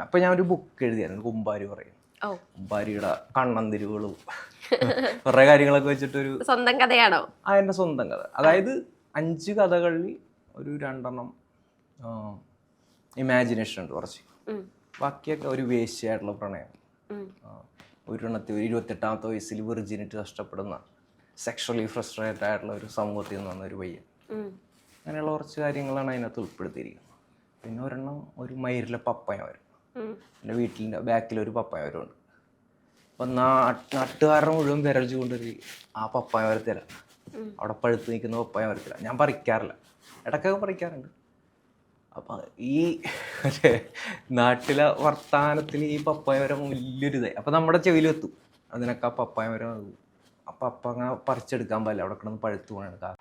അപ്പൊ ഞാൻ ഒരു ബുക്ക് എഴുതിയായിരുന്നു, കുമ്പാരി പറയും. കുമ്പാരിയുടെ കണ്ണന്തിരികളും കുറെ കാര്യങ്ങളൊക്കെ വെച്ചിട്ടൊരു സ്വന്തം കഥയാണോ? എന്റെ സ്വന്തം കഥ. അതായത് 5 കഥകളിൽ ഒരു 2 ഇമാജിനേഷൻ ഉണ്ട് കുറച്ച്, ബാക്കിയൊക്കെ ഒരു വേശ്യയായിട്ടുള്ള പ്രണയം. ഒരെണ്ണത്തിൽ 28ാമത്തെ വയസ്സിൽ വിർജിനിറ്റി നഷ്ടപ്പെടുന്ന സെക്ഷലി ഫ്രസ്ട്രേറ്റഡ് ആയിട്ടുള്ള ഒരു സമൂഹത്തിൽ നിന്ന് വന്ന ഒരു പയ്യൻ. അങ്ങനെയുള്ള കുറച്ച് കാര്യങ്ങളാണ് അതിനകത്ത് ഉൾപ്പെടുത്തിയിരിക്കുന്നത്. പിന്നെ ഒരെണ്ണം ഒരു മയിരിലെ പപ്പായ വരും. എൻ്റെ വീട്ടിൻ്റെ ബാക്കിൽ ഒരു പപ്പായ മരമുണ്ട്. അപ്പം നാട്ടുകാരുടെ മുഴുവൻ വിരൽ ചൂണ്ടൊരു ആ പപ്പായ മരത്തില, അവിടെ പഴുത്ത് നിൽക്കുന്ന പപ്പായ മരത്തില. ഞാൻ പറിക്കാറില്ല, ഇടയ്ക്കൊക്കെ പറിക്കാറുണ്ട്. അപ്പം ഈ നാട്ടിലെ വർത്താനത്തിൽ ഈ പപ്പായ മരം വലിയൊരു ഇതായി. അപ്പം നമ്മുടെ ചെവിയിലെത്തും അതിനൊക്കെ ആ പപ്പായ മരം. അപ്പം അങ്ങനെ പറിച്ചെടുക്കാൻ പാടില്ല, അവിടെ കിടന്ന് പഴുത്തു പോകണം.